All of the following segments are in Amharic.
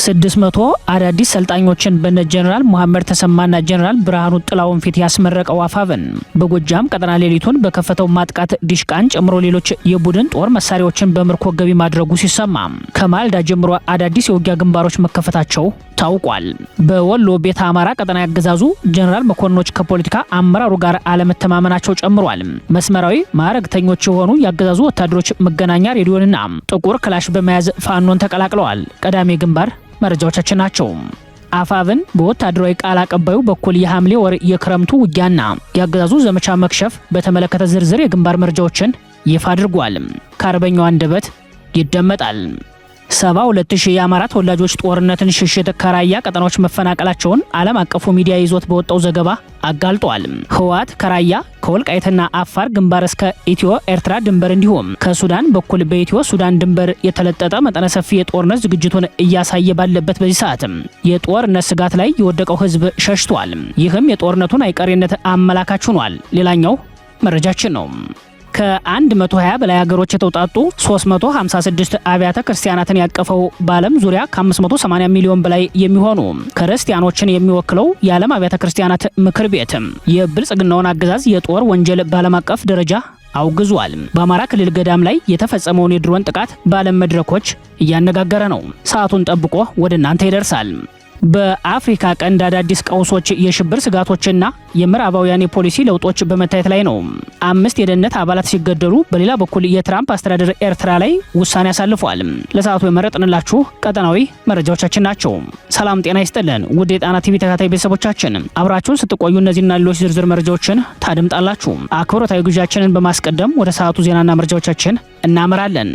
600 አዳዲስ ሰልጣኞችን በነ ጀነራል መሐመድ ተሰማና ጀነራል ብርሃኑ ጥላውን ፊት ያስመረቀው አፋብን በጎጃም ቀጠና ሌሊቱን በከፈተው ማጥቃት ዲሽቃን ጨምሮ ሌሎች የቡድን ጦር መሳሪያዎችን በምርኮ ገቢ ማድረጉ ሲሰማ ከማልዳ ጀምሮ አዳዲስ የውጊያ ግንባሮች መከፈታቸው ታውቋል። በወሎ ቤተ አማራ ቀጠና ያገዛዙ ጀነራል መኮንኖች ከፖለቲካ አመራሩ ጋር አለመተማመናቸው ጨምሯል። መስመራዊ ማዕረግተኞች የሆኑ ያገዛዙ ወታደሮች መገናኛ ሬዲዮንና ጥቁር ክላሽ በመያዝ ፋኖን ተቀላቅለዋል። ቀዳሚ ግንባር መረጃዎቻችን ናቸው። አፋብን በወታደራዊ ቃል አቀባዩ በኩል የሐምሌ ወር የክረምቱ ውጊያና ያገዛዙ ዘመቻ መክሸፍ በተመለከተ ዝርዝር የግንባር መረጃዎችን ይፋ አድርጓል። ከአርበኛው አንደበት ይደመጣል። 72000 የአማራ ተወላጆች ጦርነትን ሽሽት ከራያ ቀጠናዎች መፈናቀላቸውን ዓለም አቀፉ ሚዲያ ይዞት በወጣው ዘገባ አጋልጧል። ህወሓት ከራያ ከወልቃይትና አፋር ግንባር እስከ ኢትዮ ኤርትራ ድንበር እንዲሁም ከሱዳን በኩል በኢትዮ ሱዳን ድንበር የተለጠጠ መጠነ ሰፊ የጦርነት ዝግጅቱን እያሳየ ባለበት በዚህ ሰዓት የጦርነት ስጋት ላይ የወደቀው ህዝብ ሸሽቷል። ይህም የጦርነቱን አይቀሬነት አመላካች ሆኗል። ሌላኛው መረጃችን ነው። ከ120 በላይ ሀገሮች የተውጣጡ 356 አብያተ ክርስቲያናትን ያቀፈው በዓለም ዙሪያ ከ580 ሚሊዮን በላይ የሚሆኑ ክርስቲያኖችን የሚወክለው የዓለም አብያተ ክርስቲያናት ምክር ቤት የብልጽግናውን አገዛዝ የጦር ወንጀል በዓለም አቀፍ ደረጃ አውግዟል። በአማራ ክልል ገዳም ላይ የተፈጸመውን የድሮን ጥቃት በዓለም መድረኮች እያነጋገረ ነው። ሰዓቱን ጠብቆ ወደ እናንተ ይደርሳል። በአፍሪካ ቀንድ አዳዲስ ቀውሶች፣ የሽብር ስጋቶችና የምዕራባውያን የፖሊሲ ለውጦች በመታየት ላይ ነው። 5 የደህንነት አባላት ሲገደሉ፣ በሌላ በኩል የትራምፕ አስተዳደር ኤርትራ ላይ ውሳኔ አሳልፏል። ለሰዓቱ የመረጥንላችሁ ቀጠናዊ መረጃዎቻችን ናቸው። ሰላም ጤና ይስጥልን ውድ የጣና ቲቪ ተከታታይ ቤተሰቦቻችን፣ አብራችሁን ስትቆዩ እነዚህና ሌሎች ዝርዝር መረጃዎችን ታድምጣላችሁ። አክብሮታዊ ግብዣችንን በማስቀደም ወደ ሰዓቱ ዜናና መረጃዎቻችን እናመራለን።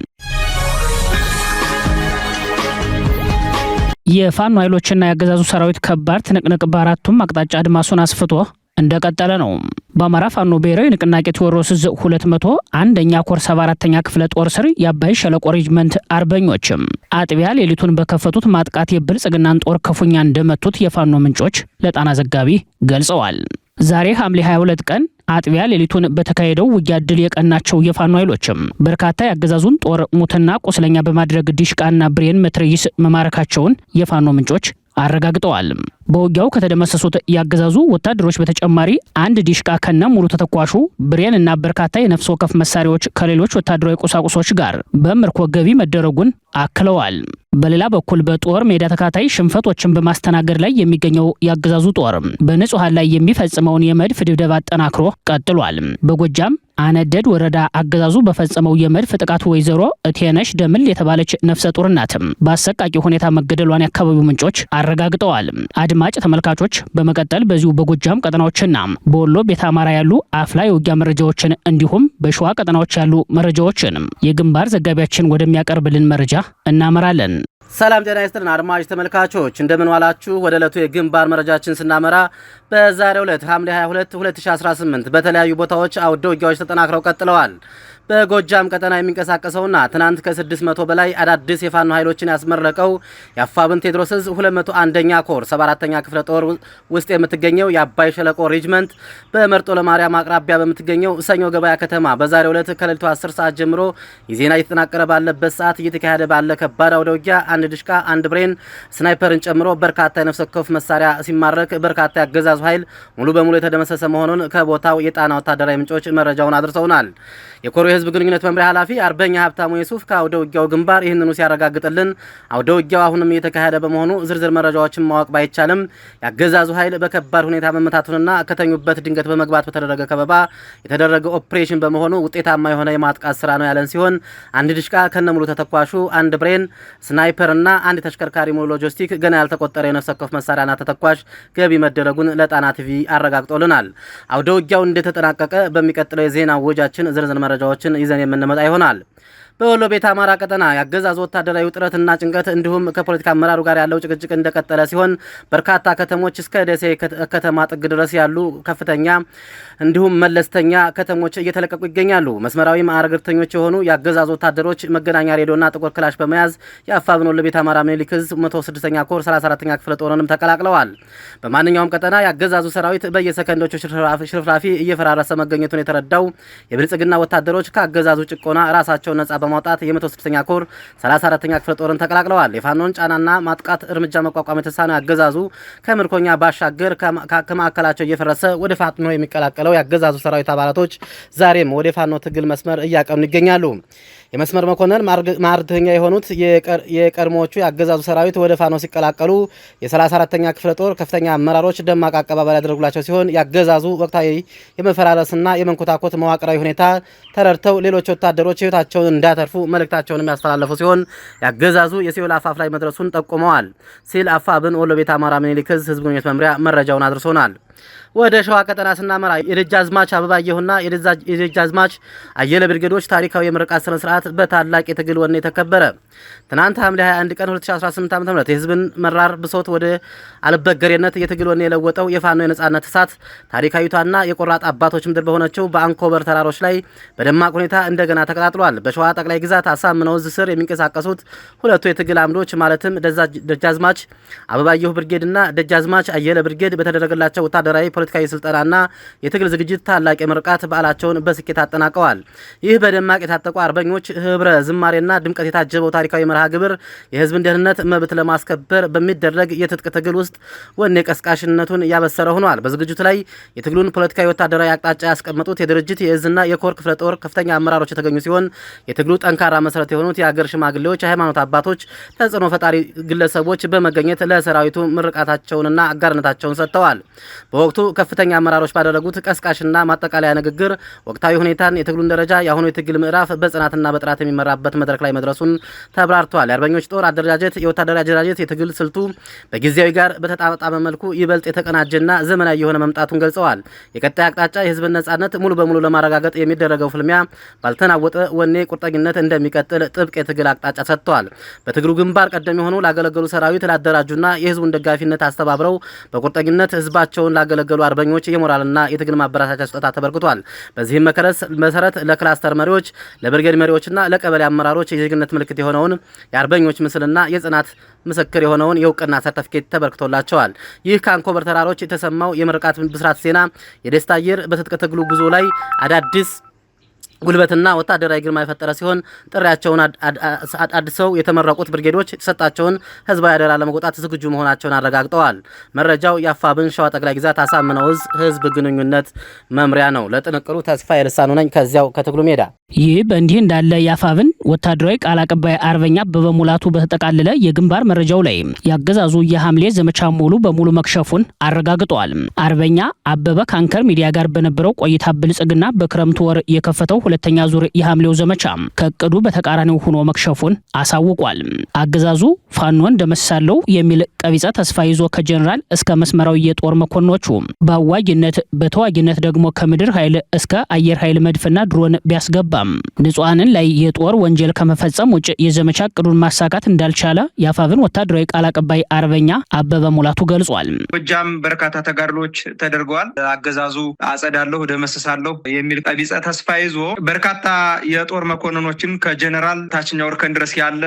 የፋኖ ኃይሎችና ያገዛዙ ሰራዊት ከባድ ትንቅንቅ በአራቱም አቅጣጫ አድማሱን አስፍቶ እንደቀጠለ ነው። በአማራ ፋኖ ብሔራዊ ንቅናቄ ቴዎድሮስ ዕዝ 201ኛ ኮር 74ኛ ክፍለ ጦር ስር የአባይ ሸለቆ ሬጅመንት አርበኞችም አጥቢያ ሌሊቱን በከፈቱት ማጥቃት የብልጽግናን ጦር ክፉኛ እንደመቱት የፋኖ ምንጮች ለጣና ዘጋቢ ገልጸዋል። ዛሬ ሐምሌ 22 ቀን አጥቢያ ሌሊቱን በተካሄደው ውጊያ ድል የቀናቸው የፋኖ ኃይሎችም በርካታ ያገዛዙን ጦር ሙትና ቁስለኛ በማድረግ ዲሽቃና ብሬን መትረይስ መማረካቸውን የፋኖ ምንጮች አረጋግጠዋል። በውጊያው ከተደመሰሱት ያገዛዙ ወታደሮች በተጨማሪ አንድ ዲሽቃ ከነ ሙሉ ተተኳሹ ብሬን እና በርካታ የነፍስ ወከፍ መሳሪያዎች ከሌሎች ወታደራዊ ቁሳቁሶች ጋር በምርኮ ገቢ መደረጉን አክለዋል። በሌላ በኩል በጦር ሜዳ ተካታይ ሽንፈቶችን በማስተናገድ ላይ የሚገኘው ያገዛዙ ጦር በንጹሃን ላይ የሚፈጽመውን የመድፍ ድብደባ አጠናክሮ ቀጥሏል። በጎጃም አነደድ ወረዳ አገዛዙ በፈጸመው የመድፍ ጥቃት ወይዘሮ እቴነሽ ደምል የተባለች ነፍሰ ጡር ናት በአሰቃቂ ሁኔታ መገደሏን የአካባቢው ምንጮች አረጋግጠዋል። አድማጭ ተመልካቾች፣ በመቀጠል በዚሁ በጎጃም ቀጠናዎችና በወሎ ቤተ አማራ ያሉ አፍላ የውጊያ መረጃዎችን እንዲሁም በሸዋ ቀጠናዎች ያሉ መረጃዎችን የግንባር ዘጋቢያችን ወደሚያቀርብልን መረጃ እናመራለን። ሰላም ጤና ይስጥልን አድማጭ ተመልካቾች እንደምን ዋላችሁ። ወደ ዕለቱ የግንባር መረጃችን ስናመራ በዛሬው ዕለት ሐምሌ 22 2018 በተለያዩ ቦታዎች አውደ ውጊያዎች ተጠናክረው ቀጥለዋል። በጎጃም ቀጠና የሚንቀሳቀሰውና ትናንት ከ600 በላይ አዳዲስ የፋኖ ኃይሎችን ያስመረቀው የአፋብን ቴዎድሮስ ዕዝ 201ኛ ኮር 74ኛ ክፍለ ጦር ውስጥ የምትገኘው የአባይ ሸለቆ ሬጅመንት በመርጦ ለማርያም አቅራቢያ በምትገኘው ሰኞ ገበያ ከተማ በዛሬው ዕለት ከሌሊቱ 10 ሰዓት ጀምሮ የዜና እየተጠናቀረ ባለበት ሰዓት እየተካሄደ ባለ ከባድ አውደ ውጊያ አንድ ድሽቃ፣ አንድ ብሬን፣ ስናይፐርን ጨምሮ በርካታ የነፍስ ወከፍ መሳሪያ ሲማረክ በርካታ ያገዛዙ ኃይል ሙሉ በሙሉ የተደመሰሰ መሆኑን ከቦታው የጣና ወታደራዊ ምንጮች መረጃውን አድርሰውናል። የኮሩ የህዝብ ግንኙነት መምሪያ ኃላፊ አርበኛ ሀብታሙ የሱፍ ከአውደ ውጊያው ግንባር ይህንኑ ሲያረጋግጥልን አውደ ውጊያው አሁንም እየተካሄደ በመሆኑ ዝርዝር መረጃዎችን ማወቅ ባይቻልም ያገዛዙ ኃይል በከባድ ሁኔታ መመታቱንና ከተኙበት ድንገት በመግባት በተደረገ ከበባ የተደረገ ኦፕሬሽን በመሆኑ ውጤታማ የሆነ የማጥቃት ስራ ነው ያለን ሲሆን አንድ ድሽቃ ከነሙሉ ተተኳሹ፣ አንድ ብሬን፣ ስናይፐር እና አንድ ተሽከርካሪ ሙሉ ሎጂስቲክ ገና ያልተቆጠረ የነፍስ ወከፍ መሳሪያና ተተኳሽ ገቢ መደረጉን ለጣና ቲቪ አረጋግጦልናል። አውደ ውጊያው እንደተጠናቀቀ በሚቀጥለው የዜና ወጃችን ዝርዝር መረጃዎችን ይዘን የምንመጣ ይሆናል። በወሎ ቤተ አማራ ቀጠና ያገዛዙ ወታደራዊ ውጥረትና ጭንቀት እንዲሁም ከፖለቲካ አመራሩ ጋር ያለው ጭቅጭቅ እንደቀጠለ ሲሆን በርካታ ከተሞች እስከ ደሴ ከተማ ጥግ ድረስ ያሉ ከፍተኛ እንዲሁም መለስተኛ ከተሞች እየተለቀቁ ይገኛሉ። መስመራዊ ማዕረግተኞች የሆኑ ያገዛዙ ወታደሮች መገናኛ ሬዲዮና ጥቁር ክላሽ በመያዝ የአፋብን ወሎ ቤተ አማራ ምኒልክ ዕዝ 106ኛ ኮር 34ኛ ክፍለ ጦርንም ተቀላቅለዋል። በማንኛውም ቀጠና ያገዛዙ ሰራዊት በየሰከንዶቹ ሽርፍራፊ እየፈራረሰ መገኘቱን የተረዳው የብልጽግና ወታደሮች ከአገዛዙ ጭቆና ራሳቸውን ነጻ በማውጣት የ106ኛ ኮር 34ኛ ክፍለ ጦርን ተቀላቅለዋል። የፋኖን ጫናና ማጥቃት እርምጃ መቋቋም የተሳነው ያገዛዙ ከምርኮኛ ባሻገር ከማዕከላቸው እየፈረሰ ወደ ፋኖ የሚቀላቀለው ያገዛዙ ሰራዊት አባላቶች ዛሬም ወደ ፋኖ ትግል መስመር እያቀኑ ይገኛሉ። የመስመር መኮንን ማርተኛ የሆኑት የቀድሞዎቹ ያገዛዙ ሰራዊት ወደ ፋኖ ሲቀላቀሉ የ34ኛ ክፍለ ጦር ከፍተኛ አመራሮች ደማቅ አቀባበል ያደረጉላቸው ሲሆን ያገዛዙ ወቅታዊ የመፈራረስና የመንኮታኮት መዋቅራዊ ሁኔታ ተረድተው ሌሎች ወታደሮች ህይወታቸውን እንዳተርፉ መልእክታቸውን ያስተላለፉ ሲሆን ያገዛዙ የሲኦል አፋፍ ላይ መድረሱን ጠቁመዋል ሲል አፋብን ወሎ ቤት አማራ ምኒልክ ህዝብ ግንኙነት መምሪያ መረጃውን አድርሶናል። ወደ ሸዋ ቀጠና ስናመራ የደጃዝማች አበባየሁና የደጃዝማች አየለ ብርጌዶች ታሪካዊ የምርቃት ስነ ስርዓት በታላቅ የትግል ወኔ ተከበረ። ትናንት ሐምሌ 21 ቀን 2018 ዓ.ም የህዝብን መራር ብሶት ወደ አልበገሬነት የትግል ወኔ የለወጠው የፋኖ የነጻነት እሳት ታሪካዊቷና የቆራጥ አባቶች ምድር በሆነችው በአንኮበር ተራሮች ላይ በደማቅ ሁኔታ እንደገና ተቀጣጥሏል። በሸዋ ጠቅላይ ግዛት አሳምነው ዕዝ ስር የሚንቀሳቀሱት ሁለቱ የትግል አምዶች ማለትም ደጃዝማች አበባየሁ ብርጌድና ደጃዝማች አየለ ብርጌድ በተደረገላቸው ወታደራዊ ፖለቲካዊ ስልጠናና የትግል ዝግጅት ታላቅ የምርቃት በዓላቸውን በስኬት አጠናቀዋል። ይህ በደማቅ የታጠቁ አርበኞች ህብረ ዝማሬና ድምቀት የታጀበው ታሪካዊ መርሃ ግብር የህዝብን ደህንነት መብት ለማስከበር በሚደረግ የትጥቅ ትግል ውስጥ ወኔ ቀስቃሽነቱን ያበሰረ ሆኗል። በዝግጅቱ ላይ የትግሉን ፖለቲካዊ ወታደራዊ አቅጣጫ ያስቀመጡት የድርጅት የእዝና የኮር ክፍለ ጦር ከፍተኛ አመራሮች የተገኙ ሲሆን የትግሉ ጠንካራ መሰረት የሆኑት የሀገር ሽማግሌዎች፣ የሃይማኖት አባቶች፣ ተጽዕኖ ፈጣሪ ግለሰቦች በመገኘት ለሰራዊቱ ምርቃታቸውንና አጋርነታቸውን ሰጥተዋል። በወቅቱ ከፍተኛ አመራሮች ባደረጉት ቀስቃሽና ማጠቃለያ ንግግር ወቅታዊ ሁኔታን፣ የትግሉን ደረጃ፣ የአሁኑ የትግል ምዕራፍ በጽናትና በጥራት የሚመራበት መድረክ ላይ መድረሱን ተብራርቷል። የአርበኞች ጦር አደረጃጀት፣ የወታደራዊ አደረጃጀት፣ የትግል ስልቱ በጊዜያዊ ጋር በተጣጣመ መልኩ ይበልጥ የተቀናጀና ዘመናዊ የሆነ መምጣቱን ገልጸዋል። የቀጣይ አቅጣጫ የህዝብን ነጻነት ሙሉ በሙሉ ለማረጋገጥ የሚደረገው ፍልሚያ ባልተናወጠ ወኔ ቁርጠኝነት እንደሚቀጥል ጥብቅ የትግል አቅጣጫ ሰጥተዋል። በትግሉ ግንባር ቀደም የሆኑ ላገለገሉ ሰራዊት ላደራጁና የህዝቡን ደጋፊነት አስተባብረው በቁርጠኝነት ህዝባቸውን ላገለገሉ አርበኞች የሞራልና የትግል ማበረታቻ ስጦታ ተበርክቷል። በዚህም መሰረት ለክላስተር መሪዎች፣ ለብርጌድ መሪዎችና ለቀበሌ አመራሮች የዜግነት ምልክት የሆነውን የአርበኞች ምስልና የጽናት ምስክር የሆነውን የእውቅና ሰርተፊኬት ተበርክቶላቸዋል። ይህ ከአንኮበር ተራሮች የተሰማው የምርቃት ብስራት ዜና የደስታ አየር በትጥቅ ትግሉ ጉዞ ላይ አዳዲስ ጉልበትና ወታደራዊ ግርማ የፈጠረ ሲሆን ጥሪያቸውን አድሰው የተመረቁት ብርጌዶች የተሰጣቸውን ህዝባዊ አደራ ለመወጣት ዝግጁ መሆናቸውን አረጋግጠዋል። መረጃው የአፋብን ሸዋ ጠቅላይ ግዛት አሳምነው ዕዝ ህዝብ ግንኙነት መምሪያ ነው። ለጥንቅሩ ተስፋ የልሳኑ ነኝ ከዚያው ከትግሉ ሜዳ። ይህ በእንዲህ እንዳለ የአፋብን ወታደራዊ ቃል አቀባይ አርበኛ አበበ ሙላቱ በተጠቃለለ የግንባር መረጃው ላይ ያገዛዙ የሐምሌ ዘመቻ ሙሉ በሙሉ መክሸፉን አረጋግጧል። አርበኛ አበበ ካንከር ሚዲያ ጋር በነበረው ቆይታ ብልጽግና በክረምቱ ወር የከፈተው ሁለተኛ ዙር የሐምሌው ዘመቻ ከእቅዱ በተቃራኒው ሆኖ መክሸፉን አሳውቋል። አገዛዙ ፋኖን እንደመሳለው የሚል ቀቢጸ ተስፋ ይዞ ከጀነራል እስከ መስመራዊ የጦር መኮንኖቹ በአዋጊነት በተዋጊነት ደግሞ ከምድር ኃይል እስከ አየር ኃይል መድፍና ድሮን ቢያስገባም ንጹሃንን ላይ የጦር ወንጀል ከመፈጸም ውጭ የዘመቻ እቅዱን ማሳካት እንዳልቻለ የአፋብን ወታደራዊ ቃል አቀባይ አርበኛ አበበ ሙላቱ ገልጿል። ጎጃም በርካታ ተጋድሎች ተደርገዋል። አገዛዙ አጸዳለሁ ደመሰሳለሁ የሚል ቀቢጸ ተስፋ ይዞ በርካታ የጦር መኮንኖችን ከጀነራል ታችኛው እርከን ድረስ ያለ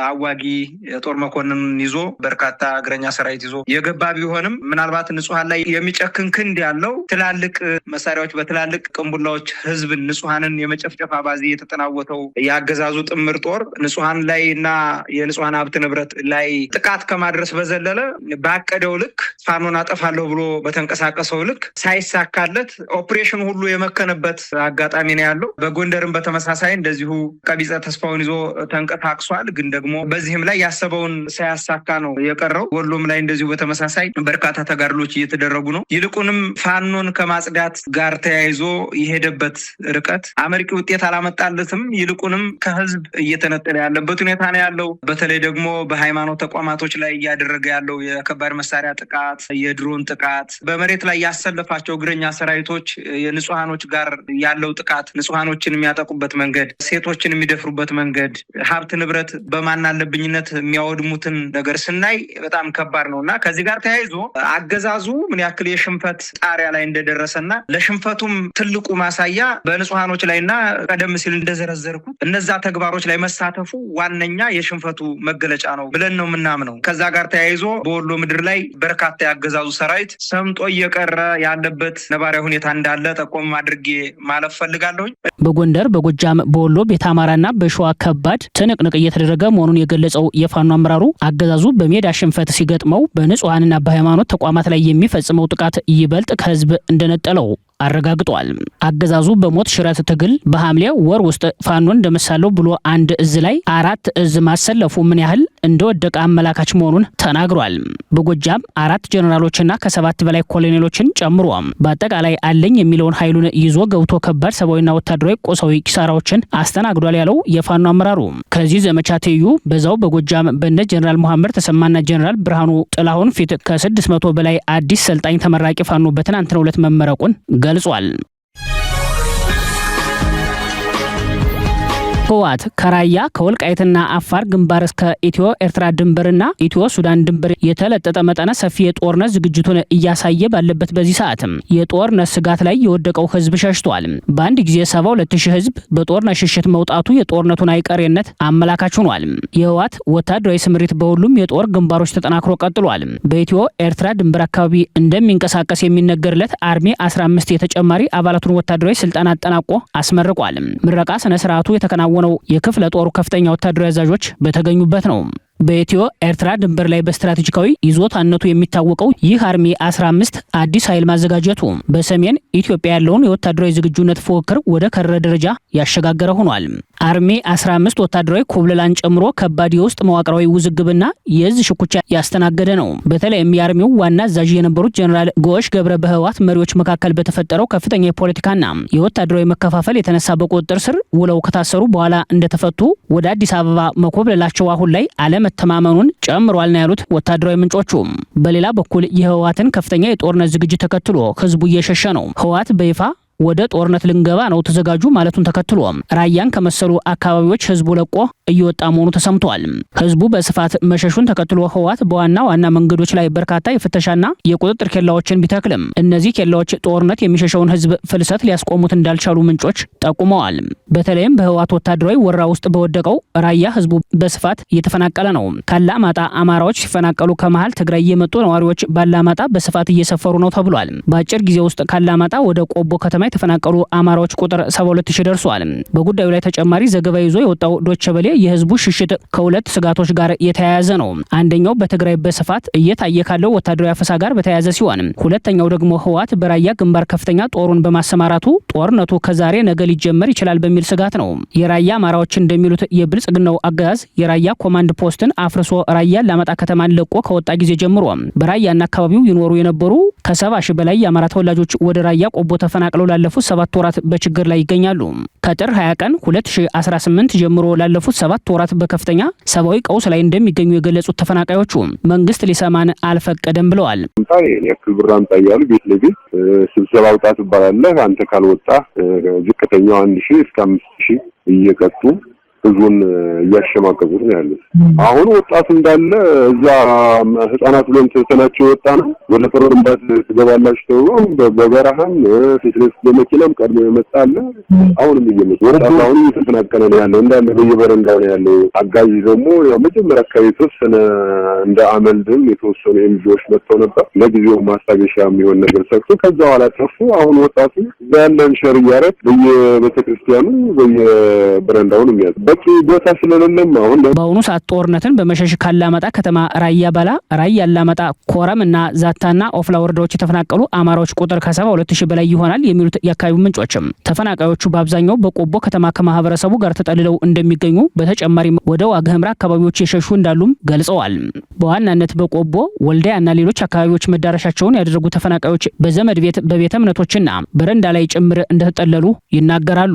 አዋጊ የጦር መኮንን ይዞ በርካታ እግረኛ ሰራዊት ይዞ የገባ ቢሆንም ምናልባት ንጹሃን ላይ የሚጨክን ክንድ ያለው ትላልቅ መሳሪያዎች በትላልቅ ቅንቡላዎች ህዝብን ንጹሃንን የመጨፍጨፍ አባዜ የተጠናወተው የአገዛዙ ጥምር ጦር ንጹሃን ላይ እና የንጹሃን ሀብት ንብረት ላይ ጥቃት ከማድረስ በዘለለ ባቀደው ልክ ፋኖን አጠፋለሁ ብሎ በተንቀሳቀሰው ልክ ሳይሳካለት ኦፕሬሽን ሁሉ የመከነበት አጋጣሚ ነው ያለው። በጎንደርም በተመሳሳይ እንደዚሁ ቀቢጸ ተስፋውን ይዞ ተንቀሳቅሷል። ግን ደግሞ በዚህም ላይ ያሰበውን ሳያሳካ ነው የቀረው። ወሎም ላይ እንደዚሁ በተመሳሳይ በርካታ ተጋድሎች እየተደረጉ ነው። ይልቁንም ፋኖን ከማጽዳት ጋር ተያይዞ የሄደበት ርቀት አመርቂ ውጤት አላመጣለትም። ይልቁንም ከህዝብ እየተነጠለ ያለበት ሁኔታ ነው ያለው። በተለይ ደግሞ በሃይማኖት ተቋማቶች ላይ እያደረገ ያለው የከባድ መሳሪያ ጥቃት፣ የድሮን ጥቃት፣ በመሬት ላይ ያሰለፋቸው እግረኛ ሰራዊቶች የንጹሃኖች ጋር ያለው ጥቃት፣ ንጹሃኖችን የሚያጠቁበት መንገድ፣ ሴቶችን የሚደፍሩበት መንገድ፣ ሀብት ንብረት በማናለብኝነት የሚያወድሙትን ነገር ስናይ በጣም ከባድ ነው እና ከዚህ ጋር ተያይዞ አገዛዙ ምን ያክል የሽንፈት ጣሪያ ላይ እንደደረሰና ለሽንፈቱም ትልቁ ማሳያ በንጹሃኖች ላይና ቀደም ሲል እንደዘረዘርኩት እነዛ ተግባሮች ላይ መሳተፉ ዋነኛ የሽንፈቱ መገለጫ ነው ብለን ነው የምናምነው። ከዛ ጋር ተያይዞ በወሎ ምድር ላይ በርካታ ያገዛዙ ሰራዊት ሰምጦ እየቀረ ያለበት ነባራዊ ሁኔታ እንዳለ ጠቆም አድርጌ ማለፍ ፈልጋለሁኝ። በጎንደር፣ በጎጃም፣ በወሎ፣ ቤተ አማራና በሸዋ ከባድ ትንቅንቅ እየተደረገ መሆኑን የገለጸው የፋኖ አመራሩ አገዛዙ በሜዳ ሽንፈት ሲገጥመው በንጹሃንና በሃይማኖት ተቋማት ላይ የሚፈጽመው ጥቃት ይበልጥ ከህዝብ እንደነጠለው አረጋግጧል። አገዛዙ በሞት ሽረት ትግል በሐምሌ ወር ውስጥ ፋኖን እንደመሳለው ብሎ አንድ እዝ ላይ 4 እዝ ማሰለፉ ምን ያህል እንደወደቀ አመላካች መሆኑን ተናግሯል። በጎጃም 4 ጀነራሎችና ከ7 በላይ ኮሎኔሎችን ጨምሮ በአጠቃላይ አለኝ የሚለውን ኃይሉን ይዞ ገብቶ ከባድ ሰብአዊና ወታደራዊ ቁሳዊ ኪሳራዎችን አስተናግዷል ያለው የፋኖ አመራሩ ከዚህ ዘመቻ ትይዩ በዛው በጎጃም በነ ጀነራል መሐመድ ተሰማና ጀነራል ብርሃኑ ጥላሁን ፊት ከ600 በላይ አዲስ ሰልጣኝ ተመራቂ ፋኖ በትናንትናው ዕለት መመረቁን ገልጿል። ህወሓት ከራያ ከወልቃይትና አፋር ግንባር እስከ ኢትዮ ኤርትራ ድንበርና ኢትዮ ሱዳን ድንበር የተለጠጠ መጠነ ሰፊ የጦርነት ዝግጅቱን እያሳየ ባለበት በዚህ ሰዓትም የጦርነት ስጋት ላይ የወደቀው ህዝብ ሸሽቷል። በአንድ ጊዜ 72000 ህዝብ በጦርነት ሽሽት መውጣቱ የጦርነቱን አይቀሬነት አመላካች ሆኗል። የህወሓት ወታደራዊ ስምሪት በሁሉም የጦር ግንባሮች ተጠናክሮ ቀጥሏል። በኢትዮ ኤርትራ ድንበር አካባቢ እንደሚንቀሳቀስ የሚነገርለት አርሚ 15 የተጨማሪ አባላቱን ወታደራዊ ስልጠና አጠናቆ አስመርቋል። ምረቃ ስነ ስርዓቱ የተከናወነው የክፍለ ጦሩ ከፍተኛ ወታደራዊ አዛዦች በተገኙበት ነው። በኢትዮ ኤርትራ ድንበር ላይ በስትራቴጂካዊ ይዞታነቱ የሚታወቀው ይህ አርሚ 15 አዲስ ኃይል ማዘጋጀቱ በሰሜን ኢትዮጵያ ያለውን የወታደራዊ ዝግጁነት ፉክክር ወደ ከረረ ደረጃ ያሸጋገረ ሆኗል። አርሚ 15 ወታደራዊ ኮብለላን ጨምሮ ከባድ የውስጥ መዋቅራዊ ውዝግብና የእዝ ሽኩቻ ያስተናገደ ነው። በተለይም የአርሚው ዋና አዛዥ የነበሩት ጀነራል ጎሽ ገብረ በህወሓት መሪዎች መካከል በተፈጠረው ከፍተኛ የፖለቲካና የወታደራዊ መከፋፈል የተነሳ በቁጥጥር ስር ውለው ከታሰሩ በኋላ እንደተፈቱ ወደ አዲስ አበባ መኮብለላቸው አሁን ላይ መተማመኑን ጨምሯል ነው ያሉት ወታደራዊ ምንጮቹ። በሌላ በኩል የህወሓትን ከፍተኛ የጦርነት ዝግጅት ተከትሎ ህዝቡ እየሸሸ ነው። ህወሓት በይፋ ወደ ጦርነት ልንገባ ነው ተዘጋጁ ማለቱን ተከትሎ ራያን ከመሰሉ አካባቢዎች ህዝቡ ለቆ እየወጣ መሆኑ ተሰምቷል። ህዝቡ በስፋት መሸሹን ተከትሎ ህወሓት በዋና ዋና መንገዶች ላይ በርካታ የፍተሻና የቁጥጥር ኬላዎችን ቢተክልም እነዚህ ኬላዎች ጦርነት የሚሸሸውን ህዝብ ፍልሰት ሊያስቆሙት እንዳልቻሉ ምንጮች ጠቁመዋል። በተለይም በህወሓት ወታደራዊ ወረራ ውስጥ በወደቀው ራያ ህዝቡ በስፋት እየተፈናቀለ ነው። ካላማጣ አማራዎች ሲፈናቀሉ ከመሃል ትግራይ የመጡ ነዋሪዎች ባላማጣ በስፋት እየሰፈሩ ነው ተብሏል። በአጭር ጊዜ ውስጥ ካላማጣ ወደ ቆቦ ከተማ የተፈናቀሉ አማራዎች ቁጥር 72000 ደርሷል። በጉዳዩ ላይ ተጨማሪ ዘገባ ይዞ የወጣው ዶቼ ቬለ የህዝቡ ሽሽት ከሁለት ስጋቶች ጋር የተያያዘ ነው። አንደኛው በትግራይ በስፋት እየታየ ካለው ወታደራዊ አፈሳ ጋር በተያያዘ ሲሆን ሁለተኛው ደግሞ ህወሓት በራያ ግንባር ከፍተኛ ጦሩን በማሰማራቱ ጦርነቱ ከዛሬ ነገ ሊጀመር ይችላል በሚል ስጋት ነው። የራያ አማራዎች እንደሚሉት የብልጽግናው አገዛዝ የራያ ኮማንድ ፖስትን አፍርሶ ራያ አላማጣ ከተማን ለቆ ከወጣ ጊዜ ጀምሮ በራያና አካባቢው ይኖሩ የነበሩ ከ70,000 በላይ የአማራ ተወላጆች ወደ ራያ ቆቦ ተፈናቅለው ላለፉት 7 ወራት በችግር ላይ ይገኛሉ። ከጥር 20 ቀን 2018 ጀምሮ ላለፉት 7 ወራት በከፍተኛ ሰብአዊ ቀውስ ላይ እንደሚገኙ የገለጹት ተፈናቃዮቹ መንግስት ሊሰማን አልፈቀደም ብለዋል። የክል ብራን ታያሉ ቤት ለቤት ስብሰባ አውጣ ትባላለህ። አንተ ካልወጣ ዝቅተኛው 1000 እስከ 5000 እየቀጡ ህዝቡን እያሸማቀቁት ነው ያሉት። አሁን ወጣቱ እንዳለ እዛ ህፃናት ብለን ተሰናቸው ወጣ ነው ወደ ጦርነት ትገባላችሁ ተብሎ በበረሃም ፊትለፊት በመኪናም ቀድሞ ይመጣል። አሁንም እየመጣ ወጣቱ አሁን እየተፈናቀለ ነው ያለው እንዳለ በየበረንዳው ነው ያለው። አጋዥ ደግሞ ያው መጀመሪያ አካባቢ ተወሰነ እንደ አመልድም የተወሰኑ ኤንጂኦዎች መጥተው ነበር። ለጊዜው ማስታገሻ የሚሆን ነገር ሰጥቶ ከዛ በኋላ ጠፉ። አሁን ወጣቱ ያለን ሸር እያረግ በየቤተክርስቲያኑ በየበረንዳው ነው የሚያዝ በቂ ቦታ ስለሌለም አሁን በአሁኑ ሰዓት ጦርነትን በመሸሽ ካላማጣ ከተማ ራያ ባላ፣ ራያ አላማጣ፣ ኮረም እና ዛታና ኦፍላ ወረዳዎች የተፈናቀሉ አማራዎች ቁጥር ከ72000 በላይ ይሆናል የሚሉት የአካባቢው ምንጮችም ተፈናቃዮቹ በአብዛኛው በቆቦ ከተማ ከማህበረሰቡ ጋር ተጠልለው እንደሚገኙ በተጨማሪም ወደ ዋግ ኽምራ አካባቢዎች የሸሹ እንዳሉም ገልጸዋል። በዋናነት በቆቦ ወልዲያና ሌሎች አካባቢዎች መዳረሻቸውን ያደረጉ ተፈናቃዮች በዘመድ ቤት በቤተ እምነቶችና በረንዳ ላይ ጭምር እንደተጠለሉ ይናገራሉ።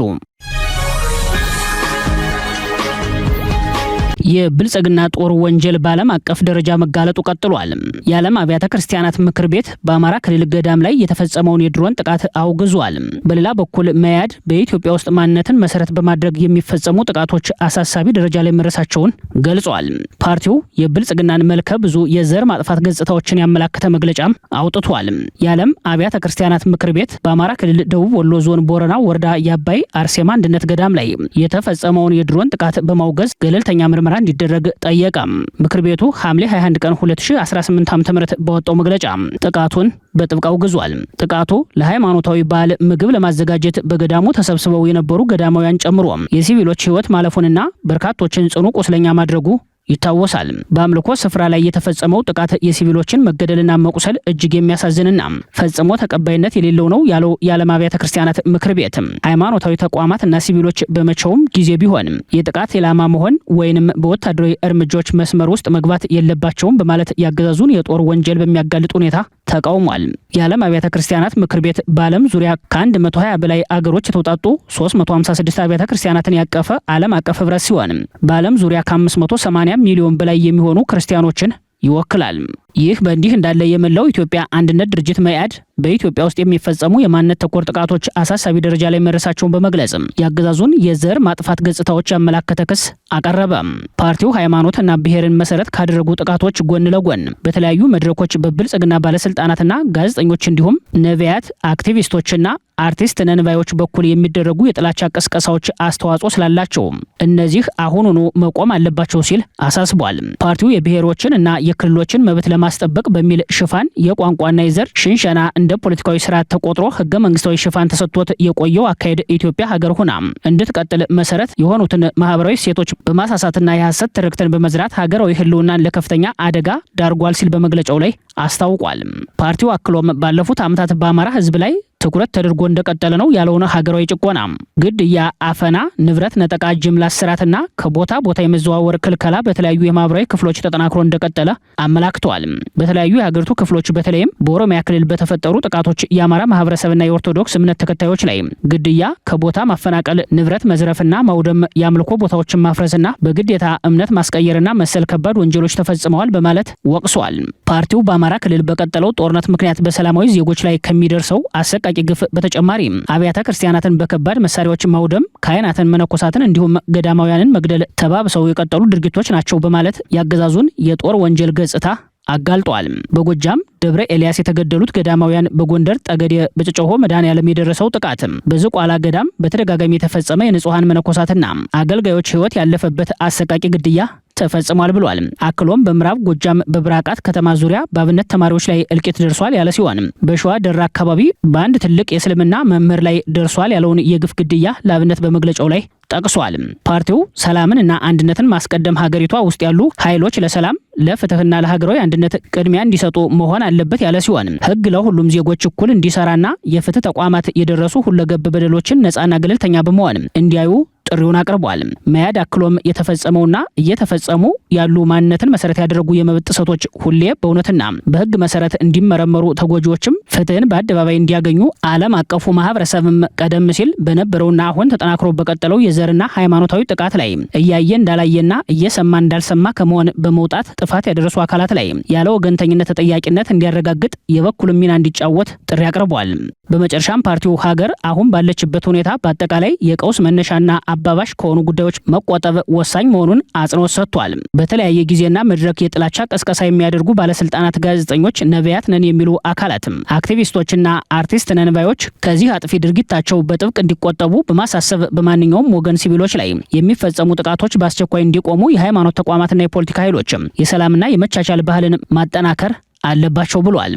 የብልጽግና ጦር ወንጀል በዓለም አቀፍ ደረጃ መጋለጡ ቀጥሏል። የዓለም አብያተ ክርስቲያናት ምክር ቤት በአማራ ክልል ገዳም ላይ የተፈጸመውን የድሮን ጥቃት አውግዟል። በሌላ በኩል መያድ በኢትዮጵያ ውስጥ ማንነትን መሰረት በማድረግ የሚፈጸሙ ጥቃቶች አሳሳቢ ደረጃ ላይ መድረሳቸውን ገልጿል። ፓርቲው የብልጽግናን መልከ ብዙ የዘር ማጥፋት ገጽታዎችን ያመላከተ መግለጫም አውጥቷል። የዓለም አብያተ ክርስቲያናት ምክር ቤት በአማራ ክልል ደቡብ ወሎ ዞን ቦረና ወረዳ የአባይ አርሴማ አንድነት ገዳም ላይ የተፈጸመውን የድሮን ጥቃት በማውገዝ ገለልተኛ ምርመራ እንዲደረግ ጠየቀ። ምክር ቤቱ ሐምሌ 21 ቀን 2018 ዓ.ም በወጣው መግለጫ ጥቃቱን በጥብቅ አውግዟል። ጥቃቱ ለሃይማኖታዊ በዓል ምግብ ለማዘጋጀት በገዳሙ ተሰብስበው የነበሩ ገዳማውያን ጨምሮ የሲቪሎች ሕይወት ማለፉንና በርካቶችን ጽኑ ቁስለኛ ማድረጉ ይታወሳል። በአምልኮ ስፍራ ላይ የተፈጸመው ጥቃት የሲቪሎችን መገደልና መቁሰል እጅግ የሚያሳዝንና ፈጽሞ ተቀባይነት የሌለው ነው ያለው የዓለም አብያተ ክርስቲያናት ምክር ቤት ሃይማኖታዊ ተቋማትና ሲቪሎች በመቼውም ጊዜ ቢሆን የጥቃት ኢላማ መሆን ወይንም በወታደራዊ እርምጃዎች መስመር ውስጥ መግባት የለባቸውም በማለት ያገዛዙን የጦር ወንጀል በሚያጋልጥ ሁኔታ ተቃውሟል። የዓለም አብያተ ክርስቲያናት ምክር ቤት በዓለም ዙሪያ ከ120 በላይ አገሮች የተውጣጡ 356 አብያተ ክርስቲያናትን ያቀፈ ዓለም አቀፍ ህብረት ሲሆን በዓለም ዙሪያ ከ580 ሚሊዮን በላይ የሚሆኑ ክርስቲያኖችን ይወክላል። ይህ በእንዲህ እንዳለ የመላው ኢትዮጵያ አንድነት ድርጅት መኢአድ በኢትዮጵያ ውስጥ የሚፈጸሙ የማንነት ተኮር ጥቃቶች አሳሳቢ ደረጃ ላይ መድረሳቸውን በመግለጽ ያገዛዙን የዘር ማጥፋት ገጽታዎች ያመላከተ ክስ አቀረበ። ፓርቲው ሃይማኖትና ብሔርን መሰረት ካደረጉ ጥቃቶች ጎን ለጎን በተለያዩ መድረኮች በብልጽግና ባለስልጣናትና ጋዜጠኞች እንዲሁም ነቢያት፣ አክቲቪስቶችና አርቲስት ነንባዮች በኩል የሚደረጉ የጥላቻ ቅስቀሳዎች አስተዋጽኦ ስላላቸው እነዚህ አሁኑኑ መቆም አለባቸው ሲል አሳስቧል። ፓርቲው የብሔሮችን እና የክልሎችን መብት ለማስጠበቅ በሚል ሽፋን የቋንቋና የዘር ሽንሸና እንደ ፖለቲካዊ ስርዓት ተቆጥሮ ህገ መንግስታዊ ሽፋን ተሰጥቶት የቆየው አካሄድ ኢትዮጵያ ሀገር ሆና እንድትቀጥል መሰረት የሆኑትን ማህበራዊ እሴቶች በማሳሳትና የሐሰት ትርክትን በመዝራት ሀገራዊ ህልውናን ለከፍተኛ አደጋ ዳርጓል ሲል በመግለጫው ላይ አስታውቋል። ፓርቲው አክሎም ባለፉት ዓመታት በአማራ ህዝብ ላይ ትኩረት ተደርጎ እንደቀጠለ ነው ያለውን ሀገራዊ ጭቆና፣ ግድያ፣ አፈና፣ ንብረት ነጠቃ፣ ጅምላ እስራትና ከቦታ ቦታ የመዘዋወር ክልከላ በተለያዩ የማህበራዊ ክፍሎች ተጠናክሮ እንደቀጠለ አመላክተዋል። በተለያዩ የሀገሪቱ ክፍሎች በተለይም በኦሮሚያ ክልል በተፈጠሩ ጥቃቶች የአማራ ማህበረሰብና የኦርቶዶክስ እምነት ተከታዮች ላይ ግድያ፣ ከቦታ ማፈናቀል፣ ንብረት መዝረፍና ማውደም፣ የአምልኮ ቦታዎችን ማፍረስና በግዴታ እምነት ማስቀየርና መሰል ከባድ ወንጀሎች ተፈጽመዋል በማለት ወቅሷል። ፓርቲው በአማራ ክልል በቀጠለው ጦርነት ምክንያት በሰላማዊ ዜጎች ላይ ከሚደርሰው አሰቃቂ ግፍ በተጨማሪ አብያተ ክርስቲያናትን በከባድ መሳሪያዎች ማውደም፣ ካህናትን፣ መነኮሳትን እንዲሁም ገዳማውያንን መግደል ተባብሰው የቀጠሉ ድርጊቶች ናቸው በማለት ያገዛዙን የጦር ወንጀል ገጽታ አጋልጧል። በጎጃም ደብረ ኤልያስ የተገደሉት ገዳማውያን፣ በጎንደር ጠገዴ በጨጨሆ መድኃኔዓለም የደረሰው ጥቃት፣ በዝቋላ ገዳም በተደጋጋሚ የተፈጸመ የንጹሃን መነኮሳትና አገልጋዮች ሕይወት ያለፈበት አሰቃቂ ግድያ ተፈጽሟል ብሏል። አክሎም በምዕራብ ጎጃም በብራቃት ከተማ ዙሪያ በአብነት ተማሪዎች ላይ እልቂት ደርሷል ያለ ሲሆን በሸዋ ደራ አካባቢ በአንድ ትልቅ የእስልምና መምህር ላይ ደርሷል ያለውን የግፍ ግድያ ለአብነት በመግለጫው ላይ ጠቅሷል። ፓርቲው ሰላምን እና አንድነትን ማስቀደም ሀገሪቷ ውስጥ ያሉ ኃይሎች ለሰላም ለፍትህና ለሀገራዊ አንድነት ቅድሚያ እንዲሰጡ መሆን አለበት ያለ ሲሆን ህግ ለሁሉም ዜጎች እኩል እንዲሰራና የፍትህ ተቋማት የደረሱ ሁለገብ በደሎችን ነፃና ገለልተኛ በመሆን እንዲያዩ ጥሪውን አቅርቧል። መኢአድ አክሎም የተፈጸመውና እየተፈጸሙ ያሉ ማንነትን መሰረት ያደረጉ የመብት ጥሰቶች ሁሌ በእውነትና በህግ መሰረት እንዲመረመሩ፣ ተጎጂዎችም ፍትህን በአደባባይ እንዲያገኙ ዓለም አቀፉ ማህበረሰብም ቀደም ሲል በነበረውና አሁን ተጠናክሮ በቀጠለው የዘርና ሃይማኖታዊ ጥቃት ላይ እያየ እንዳላየና እየሰማ እንዳልሰማ ከመሆን በመውጣት ጥፋት ያደረሱ አካላት ላይ ያለ ወገንተኝነት ተጠያቂነት እንዲያረጋግጥ የበኩሉን ሚና እንዲጫወት ጥሪ አቅርቧል። በመጨረሻም ፓርቲው ሀገር አሁን ባለችበት ሁኔታ በአጠቃላይ የቀውስ መነሻና አባባሽ ከሆኑ ጉዳዮች መቆጠብ ወሳኝ መሆኑን አጽንኦት ሰጥቷል። በተለያየ ጊዜና መድረክ የጥላቻ ቀስቀሳ የሚያደርጉ ባለስልጣናት፣ ጋዜጠኞች፣ ነቢያት ነን የሚሉ አካላትም አክቲቪስቶችና አርቲስት ነንባዮች ከዚህ አጥፊ ድርጊታቸው በጥብቅ እንዲቆጠቡ በማሳሰብ በማንኛውም ወገን ሲቪሎች ላይ የሚፈጸሙ ጥቃቶች በአስቸኳይ እንዲቆሙ የሃይማኖት ተቋማትና የፖለቲካ ኃይሎችም የሰላምና የመቻቻል ባህልን ማጠናከር አለባቸው ብሏል።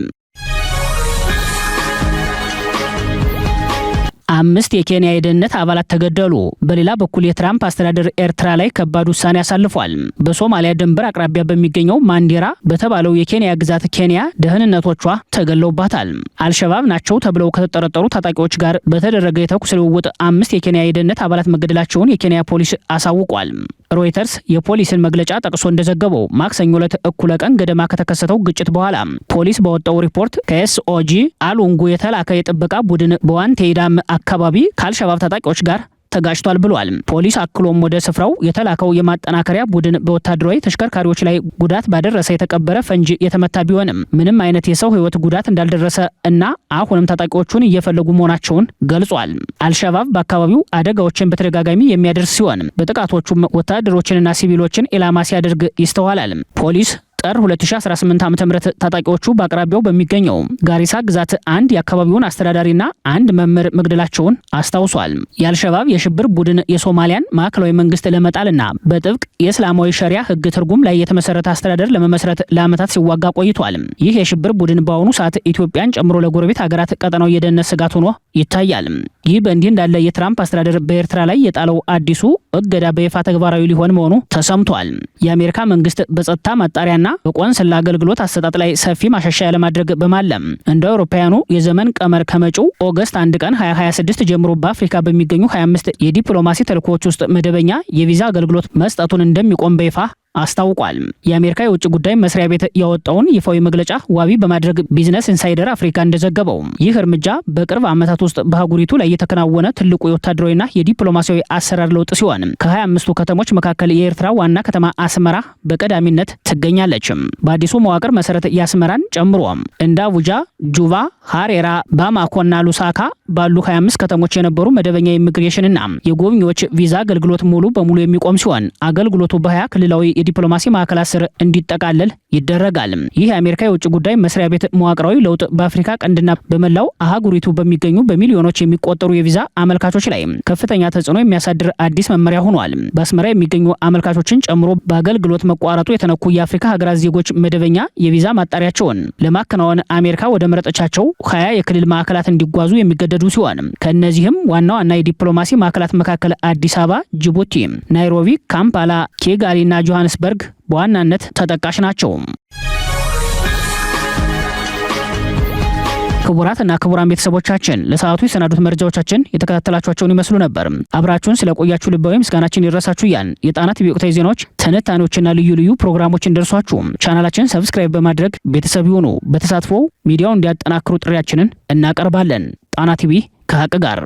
5 የኬንያ የደህንነት አባላት ተገደሉ። በሌላ በኩል የትራምፕ አስተዳደር ኤርትራ ላይ ከባድ ውሳኔ አሳልፏል። በሶማሊያ ድንበር አቅራቢያ በሚገኘው ማንዴራ በተባለው የኬንያ ግዛት ኬንያ ደህንነቶቿ ተገለውባታል። አልሸባብ ናቸው ተብለው ከተጠረጠሩ ታጣቂዎች ጋር በተደረገ የተኩስ ልውውጥ 5 የኬንያ የደህንነት አባላት መገደላቸውን የኬንያ ፖሊስ አሳውቋል። ሮይተርስ የፖሊስን መግለጫ ጠቅሶ እንደዘገበው ማክሰኞ ዕለት እኩለ ቀን ገደማ ከተከሰተው ግጭት በኋላ ፖሊስ በወጣው ሪፖርት ከኤስኦጂ አሉንጉ የተላከ የጥበቃ ቡድን በዋንቴዳም አካባቢ ከአልሸባብ ታጣቂዎች ጋር ተጋጭቷል ብሏል። ፖሊስ አክሎም ወደ ስፍራው የተላከው የማጠናከሪያ ቡድን በወታደራዊ ተሽከርካሪዎች ላይ ጉዳት ባደረሰ የተቀበረ ፈንጂ የተመታ ቢሆንም ምንም አይነት የሰው ሕይወት ጉዳት እንዳልደረሰ እና አሁንም ታጣቂዎቹን እየፈለጉ መሆናቸውን ገልጿል። አልሸባብ በአካባቢው አደጋዎችን በተደጋጋሚ የሚያደርስ ሲሆን በጥቃቶቹም ወታደሮችንና ሲቪሎችን ኢላማ ሲያደርግ ይስተዋላል። ፖሊስ ጥር 2018 ዓ.ም ታጣቂዎቹ በአቅራቢያው በሚገኘው ጋሪሳ ግዛት አንድ የአካባቢውን አስተዳዳሪና አንድ መምህር መግደላቸውን አስታውሷል። የአልሸባብ የሽብር ቡድን የሶማሊያን ማዕከላዊ መንግስት ለመጣልና በጥብቅ የእስላማዊ ሸሪያ ህግ ትርጉም ላይ የተመሰረተ አስተዳደር ለመመስረት ለዓመታት ሲዋጋ ቆይቷል። ይህ የሽብር ቡድን በአሁኑ ሰዓት ኢትዮጵያን ጨምሮ ለጎረቤት ሀገራት ቀጠናው የደህንነት ስጋት ሆኖ ይታያል። ይህ በእንዲህ እንዳለ የትራምፕ አስተዳደር በኤርትራ ላይ የጣለው አዲሱ እገዳ በይፋ ተግባራዊ ሊሆን መሆኑ ተሰምቷል። የአሜሪካ መንግስት በጸጥታ ማጣሪያና በቆንስላ አገልግሎት አሰጣጥ ላይ ሰፊ ማሻሻያ ለማድረግ በማለም እንደ አውሮፓውያኑ የዘመን ቀመር ከመጪው ኦገስት 1 ቀን 2026 ጀምሮ በአፍሪካ በሚገኙ 25 የዲፕሎማሲ ተልእኮዎች ውስጥ መደበኛ የቪዛ አገልግሎት መስጠቱን እንደሚቆም በይፋ አስታውቋል። የአሜሪካ የውጭ ጉዳይ መስሪያ ቤት ያወጣውን ይፋዊ መግለጫ ዋቢ በማድረግ ቢዝነስ ኢንሳይደር አፍሪካ እንደዘገበው ይህ እርምጃ በቅርብ ዓመታት ውስጥ በአህጉሪቱ ላይ የተከናወነ ትልቁ የወታደራዊና የዲፕሎማሲያዊ አሰራር ለውጥ ሲሆን ከ25ቱ ከተሞች መካከል የኤርትራ ዋና ከተማ አስመራ በቀዳሚነት ትገኛለች። በአዲሱ መዋቅር መሰረት የአስመራን ጨምሮ እንደ አቡጃ፣ ጁባ፣ ሃሬራ፣ ባማኮና ሉሳካ ባሉ 25 ከተሞች የነበሩ መደበኛ የኢሚግሬሽንና የጎብኚዎች ቪዛ አገልግሎት ሙሉ በሙሉ የሚቆም ሲሆን አገልግሎቱ በ20 ክልላዊ የዲፕሎማሲ ማዕከላት ስር እንዲጠቃለል ይደረጋል። ይህ የአሜሪካ የውጭ ጉዳይ መስሪያ ቤት መዋቅራዊ ለውጥ በአፍሪካ ቀንድና በመላው አህጉሪቱ በሚገኙ በሚሊዮኖች የሚቆጠሩ የቪዛ አመልካቾች ላይ ከፍተኛ ተጽዕኖ የሚያሳድር አዲስ መመሪያ ሆኗል። በአስመራ የሚገኙ አመልካቾችን ጨምሮ በአገልግሎት መቋረጡ የተነኩ የአፍሪካ ሀገራት ዜጎች መደበኛ የቪዛ ማጣሪያቸውን ለማከናወን አሜሪካ ወደ መረጠቻቸው 20 የክልል ማዕከላት እንዲጓዙ የሚገደዱ ሲሆን ከእነዚህም ዋና ዋና የዲፕሎማሲ ማዕከላት መካከል አዲስ አበባ፣ ጅቡቲ፣ ናይሮቢ፣ ካምፓላ፣ ኪጋሊና ጆሃንስበርግ በዋናነት ተጠቃሽ ናቸው። ክቡራትና ክቡራን ቤተሰቦቻችን ለሰዓቱ የሰናዱት መረጃዎቻችን የተከታተላችኋቸውን ይመስሉ ነበር። አብራችሁን ስለቆያችሁ ልባዊ ምስጋናችን ይድረሳችሁ እያልን የጣና ቲቪ ወቅታዊ ዜናዎች፣ ትንታኔዎችና ልዩ ልዩ ፕሮግራሞች እንደርሷችሁ ቻናላችንን ሰብስክራይብ በማድረግ ቤተሰብ ይሁኑ። በተሳትፎ ሚዲያውን እንዲያጠናክሩ ጥሪያችንን እናቀርባለን። ጣና ቲቪ ከሀቅ ጋር